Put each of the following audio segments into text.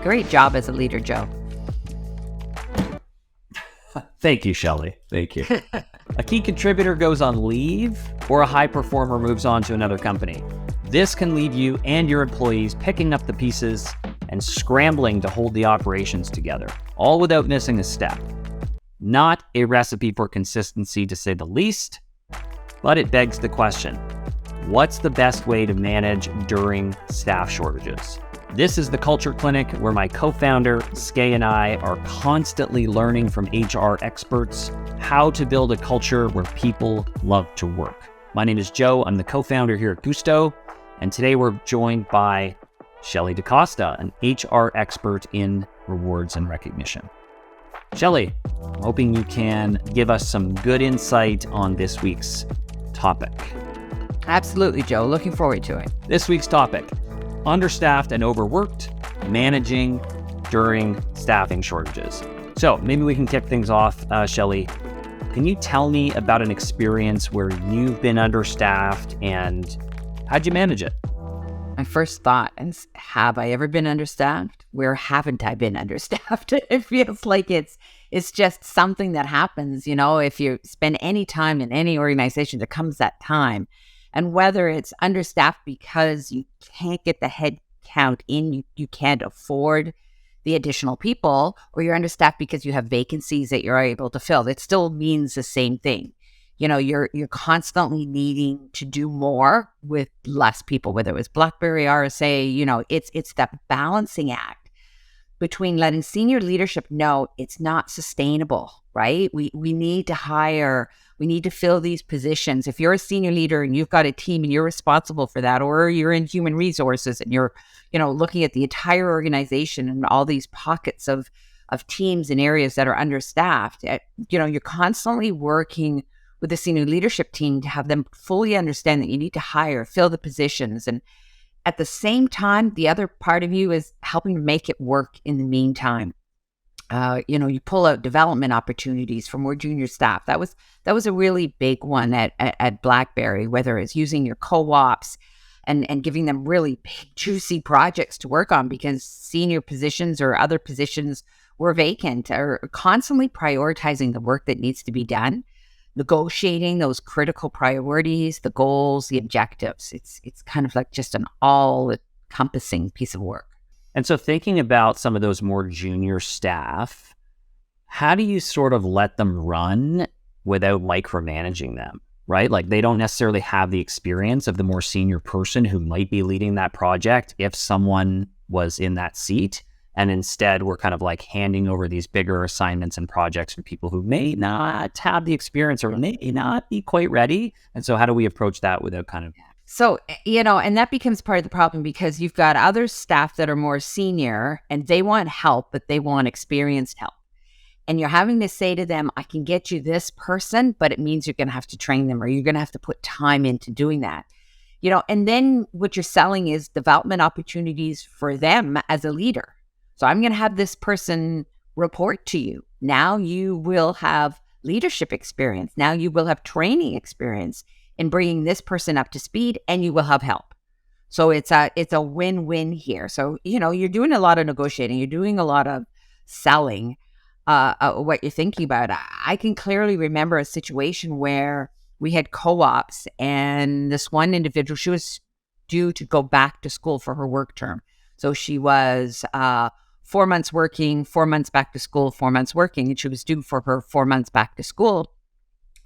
Great job as a leader, Joe. Thank you, Shelley. Thank you. A key contributor goes on leave or a high performer moves on to another company. This can leave you and your employees picking up the pieces and scrambling to hold the operations together, all without missing a step. Not a recipe for consistency, to say the least, but it begs the question, what's the best way to manage during staff shortages? This is the Culture Clinic, where my co-founder, Skay, and I are constantly learning from HR experts how to build a culture where people love to work. My name is Joe. I'm the co-founder here at Guusto, and today we're joined by Shelley DaCosta, an HR expert in rewards and recognition. Shelley, I'm hoping you can give us some good insight on this week's topic. Absolutely, Joe. Looking forward to it. This week's topic: understaffed and overworked, managing during staffing shortages. So maybe we can kick things off. Shelley, can you tell me about an experience where you've been understaffed and how'd you manage it? My first thought is, have I ever been understaffed? Where haven't I been understaffed? It feels like it's just something that happens. You know, if you spend any time in any organization, there comes that time. And whether it's understaffed because you can't get the head count in, you can't afford the additional people, or you're understaffed because you have vacancies that you're able to fill, it still means the same thing. You know, you're constantly needing to do more with less people, whether it was BlackBerry, RSA, you know, it's that balancing act between letting senior leadership know it's not sustainable, right? We need to hire, we need to fill these positions. If you're a senior leader and you've got a team and you're responsible for that, or you're in human resources and you're, you know, looking at the entire organization and all these pockets of teams and areas that are understaffed, you know, you're constantly working with the senior leadership team to have them fully understand that you need to hire, fill the positions. And at the same time, the other part of you is helping to make it work in the meantime. You know, you pull out development opportunities for more junior staff. That was a really big one at BlackBerry, whether it's using your co-ops and giving them really big, juicy projects to work on because senior positions or other positions were vacant, or constantly prioritizing the work that needs to be done, negotiating those critical priorities, the goals, the objectives. It's kind of like just an all-encompassing piece of work. And so thinking about some of those more junior staff, how do you sort of let them run without micromanaging them, right? Like they don't necessarily have the experience of the more senior person who might be leading that project if someone was in that seat. And instead, we're kind of like handing over these bigger assignments and projects for people who may not have the experience or may not be quite ready. And so how do we approach that without kind of... So, you know, and that becomes part of the problem because you've got other staff that are more senior and they want help, but they want experienced help. And you're having to say to them, I can get you this person, but it means you're going to have to train them or you're going to have to put time into doing that. You know, and then what you're selling is development opportunities for them as a leader. So I'm going to have this person report to you. Now you will have leadership experience. Now you will have training experience in bringing this person up to speed, and you will have help. So it's a win-win here. So, you know, you're doing a lot of negotiating. You're doing a lot of selling what you're thinking about. I can clearly remember a situation where we had co-ops and this one individual, she was due to go back to school for her work term. So she was 4 months working, 4 months back to school, 4 months working, and she was due for her 4 months back to school.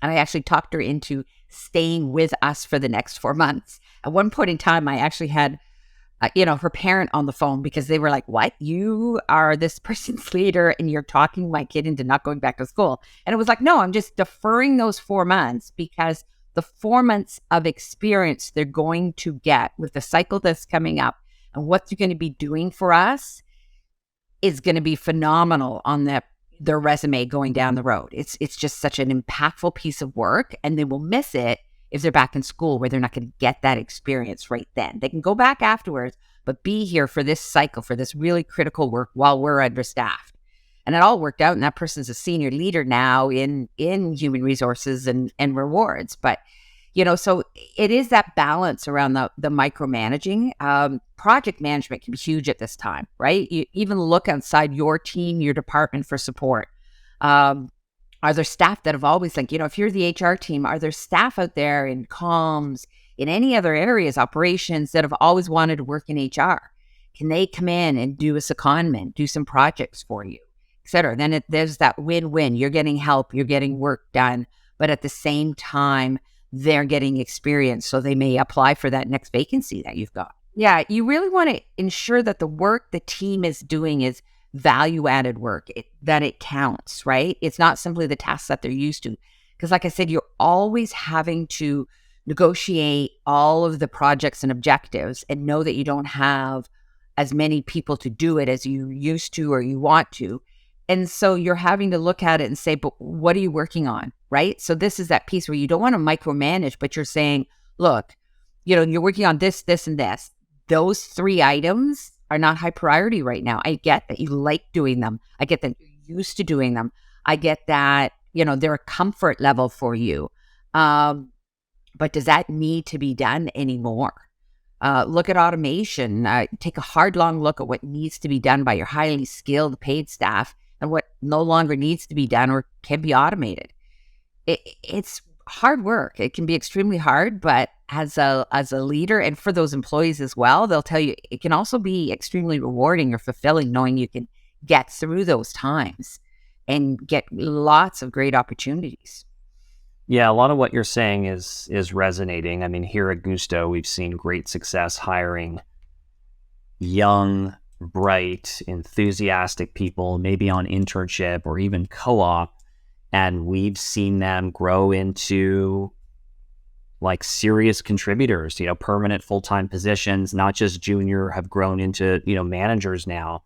And I actually talked her into staying with us for the next 4 months. At one point in time, I actually had, her parent on the phone because they were like, what? You are this person's leader and you're talking my kid into not going back to school. And it was like, no, I'm just deferring those 4 months because the 4 months of experience they're going to get with the cycle that's coming up and what they're going to be doing for us is going to be phenomenal on their resume going down the road. It's just such an impactful piece of work, and they will miss it if they're back in school where they're not going to get that experience right then. They can go back afterwards, but be here for this cycle, for this really critical work while we're understaffed. And it all worked out, and that person's a senior leader now in human resources and rewards. But, So it is that balance around the micromanaging. Project management can be huge at this time, right? You even look outside your team, your department for support. Um, are there staff that have always like, if you're the HR team, are there staff out there in comms, in any other areas, operations that have always wanted to work in HR? Can they come in and do a secondment, do some projects for you, et cetera? Then there's that win-win. You're getting help, you're getting work done, but at the same time, they're getting experience. So they may apply for that next vacancy that you've got. Yeah, you really want to ensure that the work the team is doing is value added work, that it counts, right? It's not simply the tasks that they're used to. Because, like I said, you're always having to negotiate all of the projects and objectives and know that you don't have as many people to do it as you used to or you want to. And so you're having to look at it and say, but what are you working on? Right. So this is that piece where you don't want to micromanage, but you're saying, look, you're working on this, this, and this. Those 3 items are not high priority right now. I get that you like doing them. I get that you're used to doing them. I get that, they're a comfort level for you. But does that need to be done anymore? Look at automation. Take a hard, long look at what needs to be done by your highly skilled paid staff and what no longer needs to be done or can be automated. It's hard work. It can be extremely hard, but as a leader and for those employees as well, they'll tell you it can also be extremely rewarding or fulfilling knowing you can get through those times and get lots of great opportunities. Yeah, a lot of what you're saying is resonating. I mean, here at Guusto, we've seen great success hiring young, bright, enthusiastic people, maybe on internship or even co-op, and we've seen them grow into like serious contributors, permanent full-time positions, not just junior, have grown into, managers now.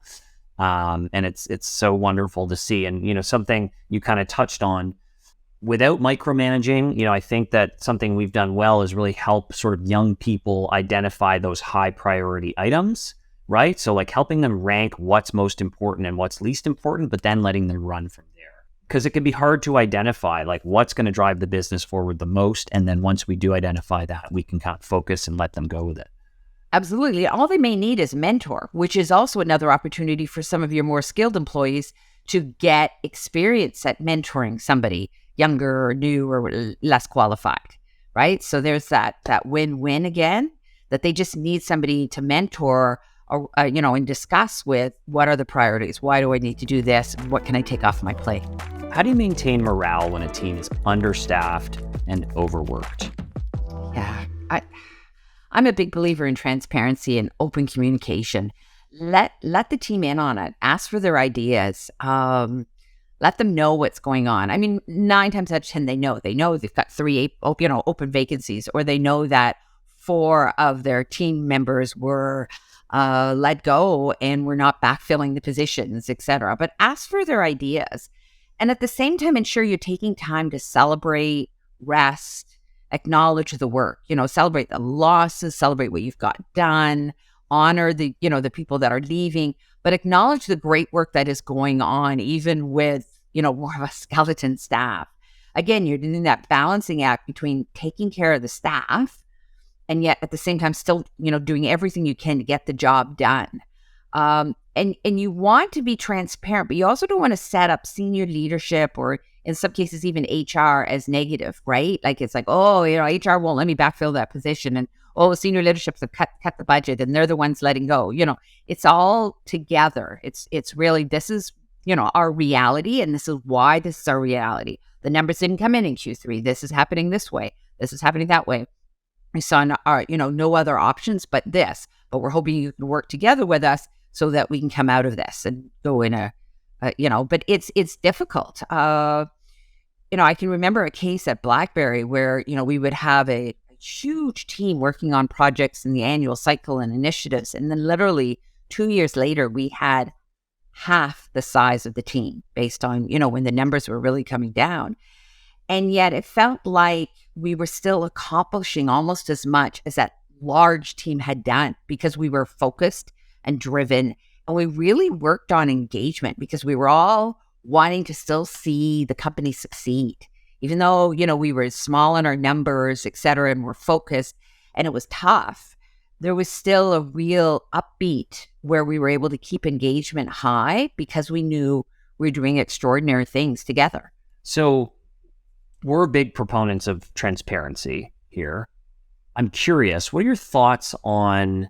And it's so wonderful to see. And, something you kind of touched on, without micromanaging, I think that something we've done well is really help sort of young people identify those high priority items, right? So like helping them rank what's most important and what's least important, but then letting them run from there. Because it can be hard to identify like what's going to drive the business forward the most. And then once we do identify that, we can kind of focus and let them go with it. Absolutely. All they may need is a mentor, which is also another opportunity for some of your more skilled employees to get experience at mentoring somebody younger or new or less qualified, right? So there's that win-win again, that they just need somebody to mentor or, and discuss with what are the priorities? Why do I need to do this? What can I take off my plate? How do you maintain morale when a team is understaffed and overworked? Yeah, I'm a big believer in transparency and open communication. Let the team in on it. Ask for their ideas. Let them know what's going on. I mean, 9 times out of 10, they know. They know they've got 3 open vacancies, or they know that 4 of their team members were let go and we're not backfilling the positions, etc. But ask for their ideas. And at the same time, ensure you're taking time to celebrate, rest, acknowledge the work, celebrate the losses, celebrate what you've got done, honor the people that are leaving, but acknowledge the great work that is going on, even with, more of a skeleton staff. Again, you're doing that balancing act between taking care of the staff and yet at the same time still, doing everything you can to get the job done. And you want to be transparent, but you also don't want to set up senior leadership or in some cases even HR as negative, right? Like it's like, oh, HR won't let me backfill that position, and oh, senior leaderships have cut the budget and they're the ones letting go. It's all together. It's really, this is, our reality, and this is why this is our reality. The numbers didn't come in Q3. This is happening this way. This is happening that way. We saw no other options but this, but we're hoping you can work together with us so that we can come out of this and go in but it's difficult. I can remember a case at BlackBerry where, we would have a huge team working on projects in the annual cycle and initiatives. And then literally 2 years later, we had half the size of the team based on, when the numbers were really coming down. And yet it felt like we were still accomplishing almost as much as that large team had done because we were focused and driven. And we really worked on engagement because we were all wanting to still see the company succeed. Even though, we were small in our numbers, et cetera, and we're focused and it was tough, there was still a real upbeat where we were able to keep engagement high because we knew we were doing extraordinary things together. So we're big proponents of transparency here. I'm curious, what are your thoughts on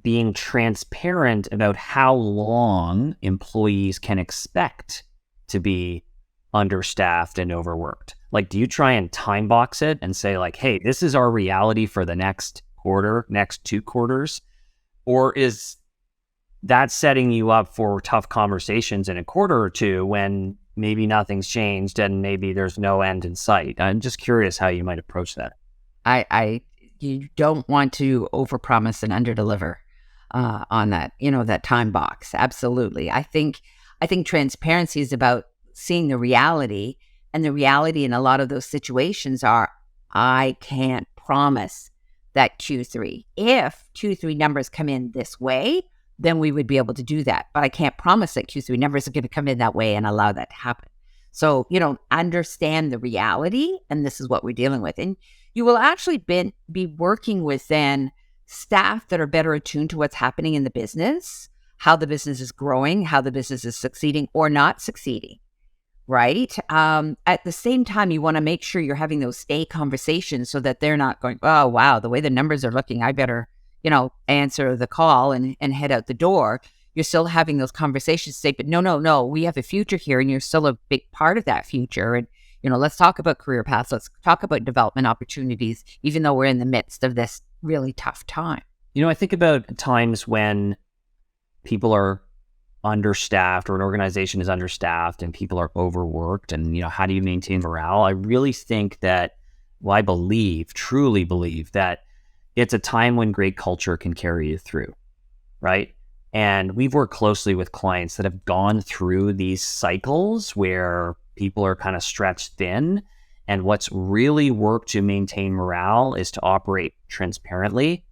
being transparent about how long employees can expect to be understaffed and overworked? Like, do you try and time box it and say like, hey, this is our reality for the next quarter, next 2 quarters? Or is that setting you up for tough conversations in a quarter or two when maybe nothing's changed and maybe there's no end in sight? I'm just curious how you might approach that. You don't want to overpromise and underdeliver on that, that time box. Absolutely. I think transparency is about seeing the reality, and the reality in a lot of those situations are, I can't promise that Q3. If Q3 numbers come in this way, then we would be able to do that. But I can't promise that Q3 numbers are going to come in that way and allow that to happen. So, understand the reality, and this is what we're dealing with. And you will actually be working with then staff that are better attuned to what's happening in the business, how the business is growing, how the business is succeeding or not succeeding, right? At the same time, you want to make sure you're having those stay conversations so that they're not going, oh, wow, the way the numbers are looking, I better, answer the call and head out the door. You're still having those conversations, say, but no, we have a future here and you're still a big part of that future. And, let's talk about career paths. Let's talk about development opportunities, even though we're in the midst of this really tough time. I think about times when people are understaffed or an organization is understaffed and people are overworked and, how do you maintain morale? I really think that, I truly believe that it's a time when great culture can carry you through, right? And we've worked closely with clients that have gone through these cycles where people are kind of stretched thin. And what's really worked to maintain morale is to operate transparently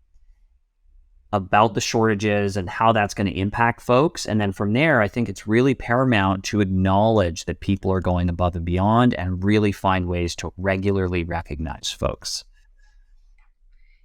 about the shortages and how that's going to impact folks. And then from there, I think it's really paramount to acknowledge that people are going above and beyond and really find ways to regularly recognize folks.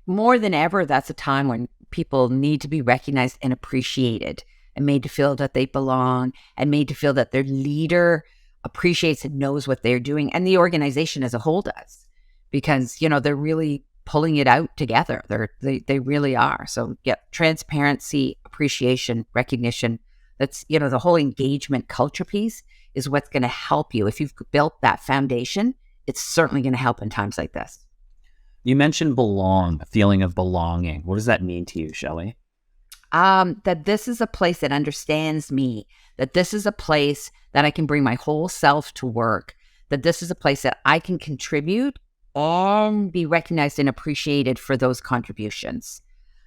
More than ever, that's a time when people need to be recognized and appreciated and made to feel that they belong and made to feel that their leader appreciates and knows what they're doing, and the organization as a whole does, because, they're really pulling it out together. They really are. So transparency, appreciation, recognition. That's, the whole engagement culture piece is what's going to help you. If you've built that foundation, it's certainly going to help in times like this. You mentioned a feeling of belonging. What does that mean to you, Shelley? That this is a place that understands me, that this is a place that I can bring my whole self to work, that this is a place that I can contribute and be recognized and appreciated for those contributions.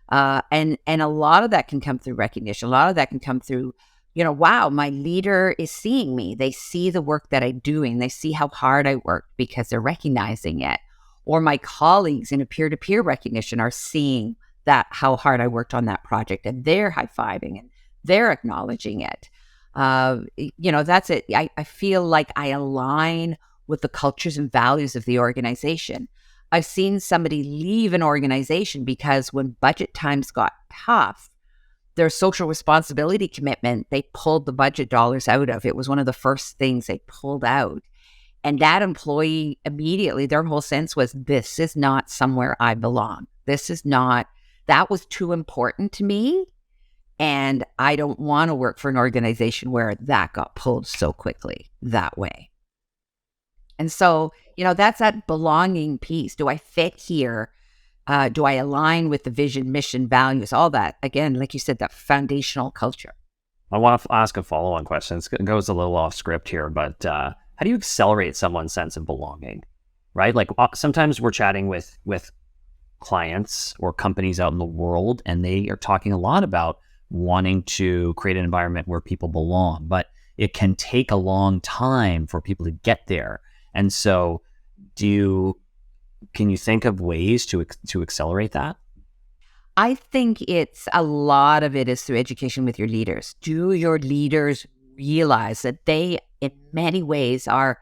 And a lot of that can come through recognition. A lot of that can come through, wow, my leader is seeing me. They see the work that I'm doing. They see how hard I work because they're recognizing it. Or my colleagues in a peer-to-peer recognition are seeing that how hard I worked on that project, and they're high-fiving and they're acknowledging it. That's it. I feel like I align with the cultures and values of the organization. I've seen somebody leave an organization because when budget times got tough, their social responsibility commitment, they pulled the budget dollars out of. It was one of the first things they pulled out. And that employee immediately, their whole sense was, this is not somewhere I belong. That was too important to me. And I don't want to work for an organization where that got pulled so quickly that way. And so, that's that belonging piece. Do I fit here? Do I align with the vision, mission, values, all that? Again, like you said, that foundational culture. I want to ask a follow-on question. It goes a little off script here, but how do you accelerate someone's sense of belonging, right? Like sometimes we're chatting with clients or companies out in the world, and they are talking a lot about wanting to create an environment where people belong, but it can take a long time for people to get there. And so can you think of ways to accelerate that? I think a lot of it is through education with your leaders. Do your leaders realize that they, in many ways, are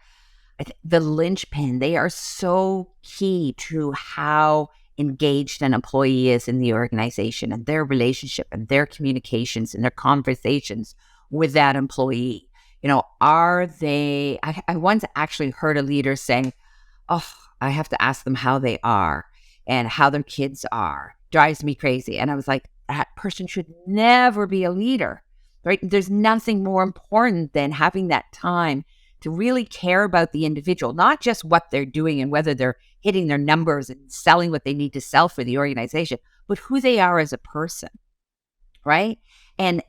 the linchpin. They are so key to how engaged an employee is in the organization and their relationship and their communications and their conversations with that employee. Are they, I once actually heard a leader saying, oh, I have to ask them how they are and how their kids are. Drives me crazy. And I was like, that person should never be a leader, right? There's nothing more important than having that time to really care about the individual, not just what they're doing and whether they're hitting their numbers and selling what they need to sell for the organization, but who they are as a person, right? And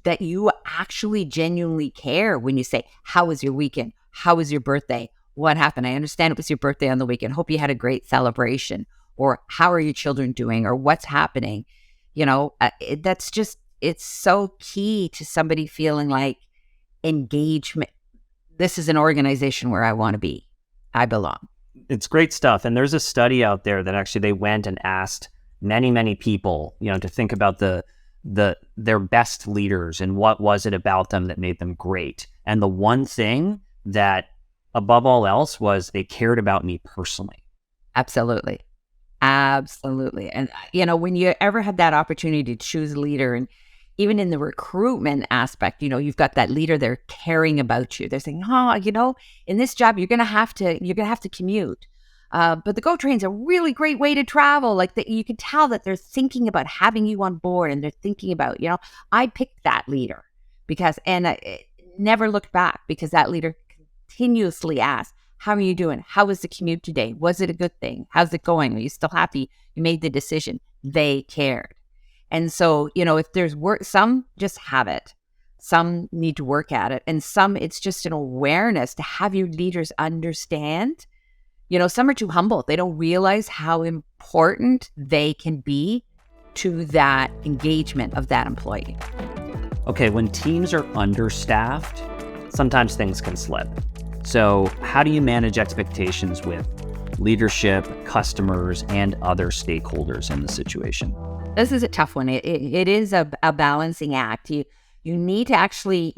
that you actually genuinely care when you say, how was your weekend? How was your birthday? What happened? I understand it was your birthday on the weekend. Hope you had a great celebration. Or how are your children doing? Or what's happening? That's just, it's so key to somebody feeling like engagement. This is an organization where I want to be. I belong. It's great stuff. And there's a study out there that actually they went and asked many, many people, to think about their best leaders and what was it about them that made them great. And the one thing that above all else was they cared about me personally. Absolutely. Absolutely. And, when you ever have that opportunity to choose a leader, and even in the recruitment aspect, you've got that leader, they're caring about you. They're saying, in this job, you're going to have to commute. But the GO train's a really great way to travel. Like that, you can tell that they're thinking about having you on board, and they're thinking about, I picked that leader and I never looked back because that leader continuously asked, how are you doing? How was the commute today? Was it a good thing? How's it going? Are you still happy you made the decision? They cared. And so, if there's work, some just have it. Some need to work at it. And some, it's just an awareness to have your leaders understand. Some are too humble. They don't realize how important they can be to that engagement of that employee. Okay, when teams are understaffed, sometimes things can slip. So how do you manage expectations with leadership, customers, and other stakeholders in the situation? This is a tough one. It is a balancing act. You need to actually,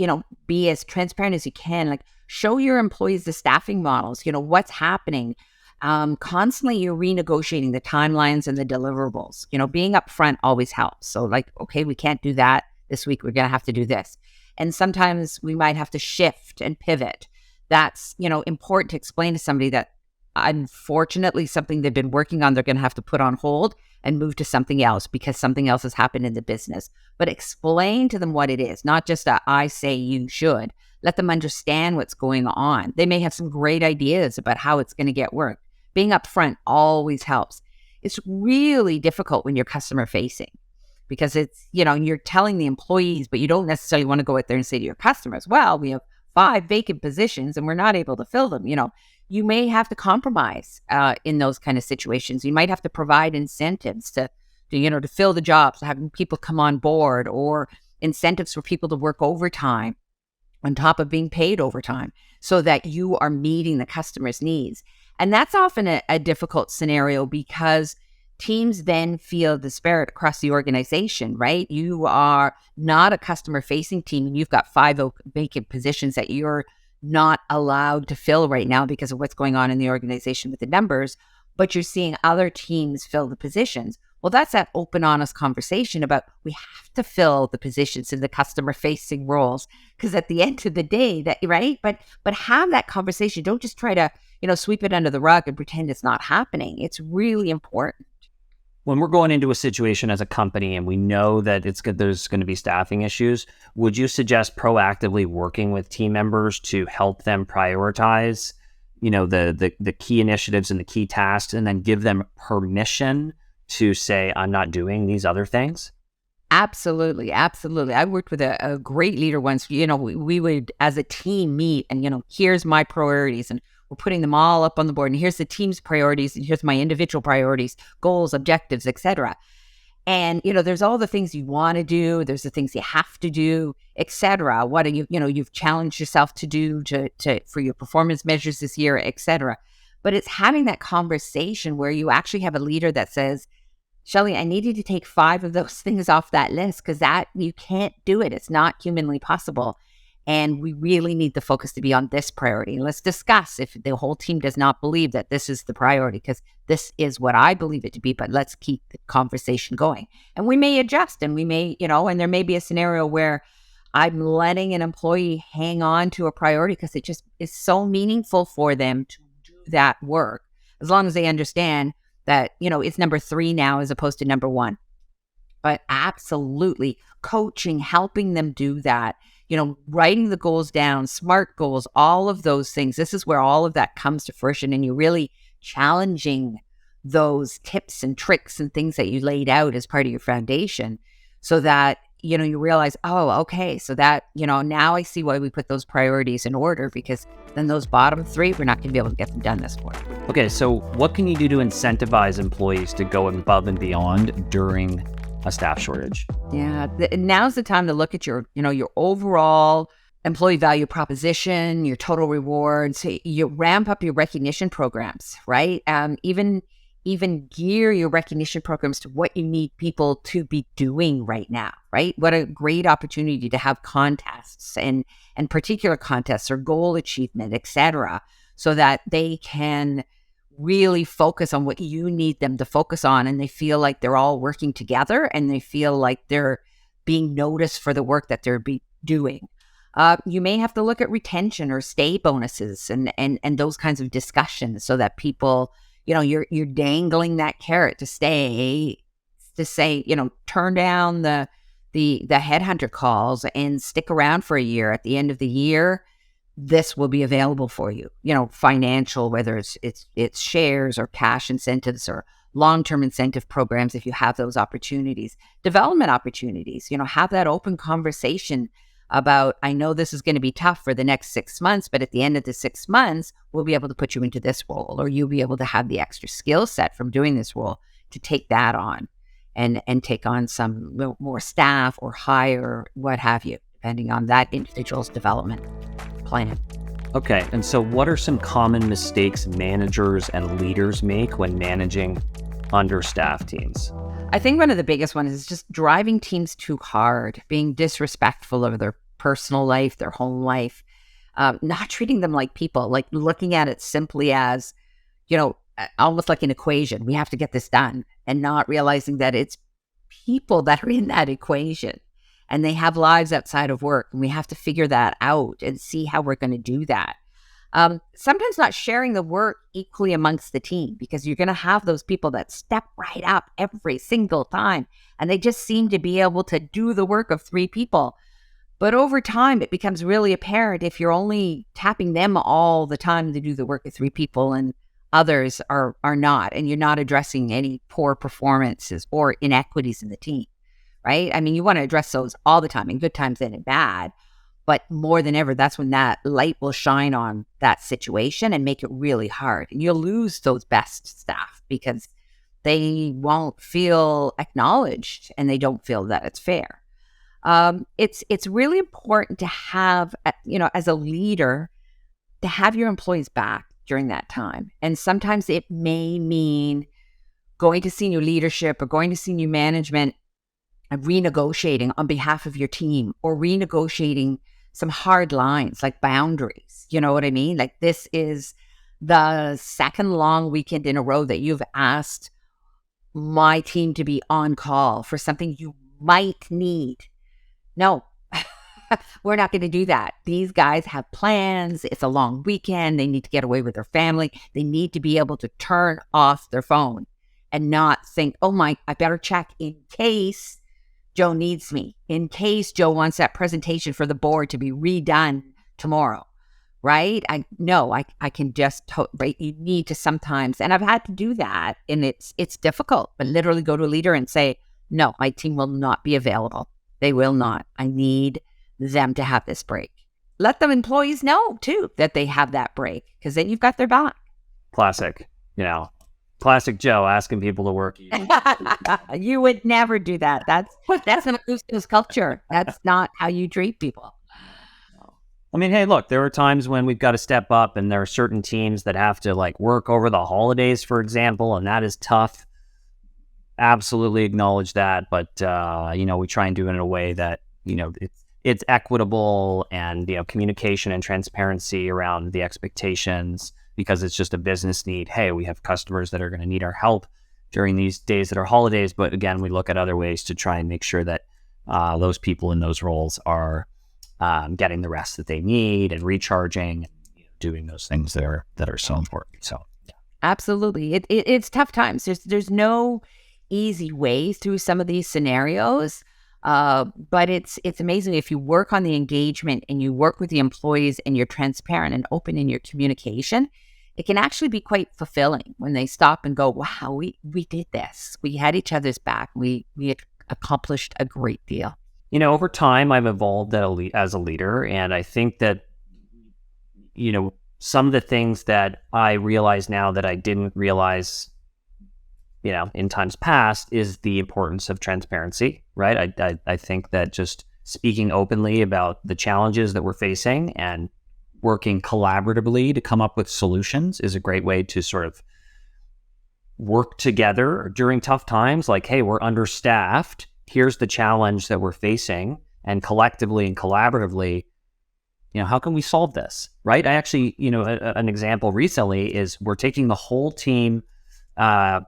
be as transparent as you can. Like, show your employees the staffing models, what's happening. Constantly you're renegotiating the timelines and the deliverables. Being upfront always helps. So like, okay, we can't do that this week. We're going to have to do this. And sometimes we might have to shift and pivot. That's, important to explain to somebody that unfortunately something they've been working on, they're going to have to put on hold and move to something else because something else has happened in the business. But explain to them what it is, not just a I say you should. Let them understand what's going on. They may have some great ideas about how it's going to get worked. Being upfront always helps. It's really difficult when you're customer facing because it's, you're telling the employees, but you don't necessarily want to go out there and say to your customers, well, we have 5 vacant positions and we're not able to fill them. You may have to compromise in those kind of situations. You might have to provide incentives to fill the jobs, to have people come on board, or incentives for people to work overtime on top of being paid overtime so that you are meeting the customer's needs. And that's often a difficult scenario because teams then feel disparate across the organization, right? You are not a customer-facing team and you've got 5 vacant positions that you're not allowed to fill right now because of what's going on in the organization with the numbers, but you're seeing other teams fill the positions. Well, that's that open, honest conversation about we have to fill the positions in the customer-facing roles because at the end of the day, that right? But have that conversation. Don't just try to sweep it under the rug and pretend it's not happening. It's really important. When we're going into a situation as a company and we know that there's going to be staffing issues, would you suggest proactively working with team members to help them prioritize, the key initiatives and the key tasks, and then give them permission to say, I'm not doing these other things? Absolutely. Absolutely. I worked with a great leader once. We would, as a team, meet and, here's my priorities, and we're putting them all up on the board. And here's the team's priorities, and here's my individual priorities, goals, objectives, etc. And, there's all the things you want to do. There's the things you have to do, etc. What are you've challenged yourself to do for your performance measures this year, etc. But it's having that conversation where you actually have a leader that says, Shelley, I need you to take 5 of those things off that list because that you can't do it. It's not humanly possible. And we really need the focus to be on this priority. And let's discuss if the whole team does not believe that this is the priority, because this is what I believe it to be, but let's keep the conversation going. And we may adjust, and we may, and there may be a scenario where I'm letting an employee hang on to a priority because it just is so meaningful for them to do that work, as long as they understand that, it's number 3 now as opposed to number 1. But absolutely coaching, helping them do that, writing the goals down, SMART goals, all of those things. This is where all of that comes to fruition, and you're really challenging those tips and tricks and things that you laid out as part of your foundation, so that, you realize, oh, okay, so that, now I see why we put those priorities in order, because then those bottom 3, we're not going to be able to get them done this quarter. Okay, so what can you do to incentivize employees to go above and beyond during a staff shortage? Yeah, now's the time to look at your overall employee value proposition, your total rewards. You ramp up your recognition programs, right? Even gear your recognition programs to what you need people to be doing right now, right? What a great opportunity to have contests and particular contests or goal achievement, etc., so that they can really focus on what you need them to focus on, and they feel like they're all working together, and they feel like they're being noticed for the work that they're doing. You may have to look at retention or stay bonuses and those kinds of discussions, so that people, you're dangling that carrot to stay, to say, turn down the headhunter calls and stick around for a year. At the end of the year, this will be available for you, financial, whether it's shares or cash incentives or long-term incentive programs, if you have those opportunities, development opportunities, have that open conversation about, I know this is going to be tough for the next 6 months, but at the end of the 6 months, we'll be able to put you into this role, or you'll be able to have the extra skill set from doing this role to take that on and take on some more staff or hire, what have you, depending on that individual's development plan. Okay, and so what are some common mistakes managers and leaders make when managing understaffed teams? I think one of the biggest ones is just driving teams too hard, being disrespectful of their personal life, their home life, not treating them like people, like looking at it simply as, almost like an equation. We have to get this done, and not realizing that it's people that are in that equation, and they have lives outside of work, and we have to figure that out and see how we're going to do that. Sometimes not sharing the work equally amongst the team, because you're going to have those people that step right up every single time, and they just seem to be able to do the work of 3 people. But over time, it becomes really apparent if you're only tapping them all the time to do the work of 3 people, and others are not, and you're not addressing any poor performances or inequities in the team. Right? I mean, you want to address those all the time, in good times and in bad, but more than ever, that's when that light will shine on that situation and make it really hard. And you'll lose those best staff because they won't feel acknowledged, and they don't feel that it's fair. It's really important to have, as a leader, to have your employees back during that time. And sometimes it may mean going to senior leadership or going to senior management and renegotiating on behalf of your team, or renegotiating some hard lines like boundaries. You know what I mean? Like, this is the second long weekend in a row that you've asked my team to be on call for something you might need. No, we're not going to do that. These guys have plans. It's a long weekend. They need to get away with their family. They need to be able to turn off their phone and not think, oh I better check in case Joe needs me, in case Joe wants that presentation for the board to be redone tomorrow, right? I can just, right? You need to sometimes, and I've had to do that, and it's difficult, but literally go to a leader and say, no, my team will not be available. They will not. I need them to have this break. Let the employees know too that they have that break, because then you've got their back. Classic Classic Joe asking people to work. You would never do that. That's not Guusto's culture. That's not how you treat people. I mean, hey, look, there are times when we've got to step up, and there are certain teams that have to work over the holidays, for example, and that is tough. Absolutely acknowledge that, but we try and do it in a way that it's equitable and, communication and transparency around the expectations, because it's just a business need. Hey, we have customers that are going to need our help during these days that are holidays. But again, we look at other ways to try and make sure that those people in those roles are getting the rest that they need and recharging, and doing those things that are so important. So Absolutely. It's tough times. There's no easy way through some of these scenarios. But it's amazing if you work on the engagement and you work with the employees and you're transparent and open in your communication, it can actually be quite fulfilling when they stop and go, wow, we did this. We had each other's back. We accomplished a great deal. Over time, I've evolved as a leader. And I think that, some of the things that I realize now that I didn't realize, in times past, is the importance of transparency, right? I think that just speaking openly about the challenges that we're facing and working collaboratively to come up with solutions is a great way to sort of work together during tough times. Like, hey, we're understaffed. Here's the challenge that we're facing, and collectively and collaboratively, how can we solve this, right? I actually, an example recently is we're taking the whole team up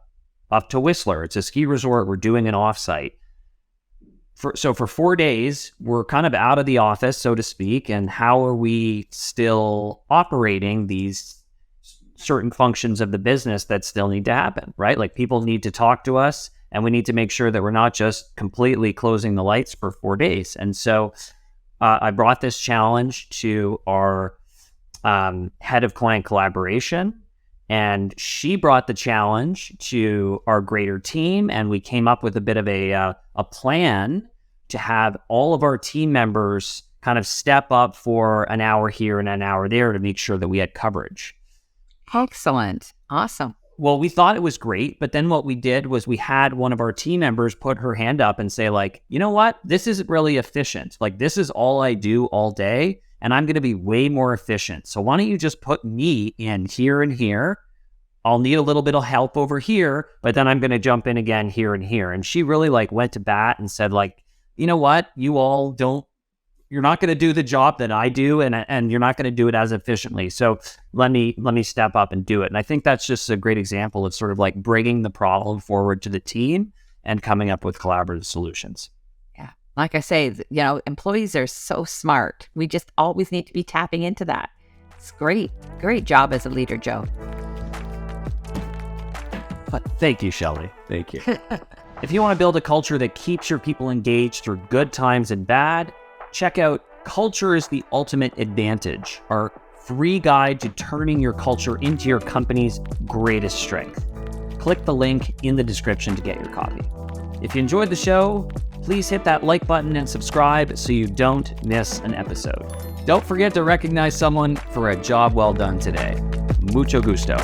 to Whistler. It's a ski resort. We're doing an offsite. So for 4 days, we're kind of out of the office, so to speak. And how are we still operating these certain functions of the business that still need to happen, right? Like, people need to talk to us, and we need to make sure that we're not just completely closing the lights for 4 days. And so I brought this challenge to our head of client collaboration, and she brought the challenge to our greater team. And we came up with a bit of a plan to have all of our team members kind of step up for an hour here and an hour there to make sure that we had coverage. Excellent. Awesome. Well, we thought it was great, but then what we did was we had one of our team members put her hand up and say, like, you know what? This isn't really efficient. Like, this is all I do all day, and I'm going to be way more efficient. So why don't you just put me in here and here? I'll need a little bit of help over here, but then I'm going to jump in again here and here. And she really went to bat and said, like, you know what? You're not going to do the job that I do, and you're not going to do it as efficiently. So let me step up and do it. And I think that's just a great example of sort of like bringing the problem forward to the team and coming up with collaborative solutions. Yeah. Like I say, employees are so smart. We just always need to be tapping into that. It's great. Great job as a leader, Joe. Thank you, Shelley. Thank you. If you want to build a culture that keeps your people engaged through good times and bad, check out Culture is the Ultimate Advantage, our free guide to turning your culture into your company's greatest strength. Click the link in the description to get your copy. If you enjoyed the show, please hit that like button and subscribe so you don't miss an episode. Don't forget to recognize someone for a job well done today. Mucho gusto.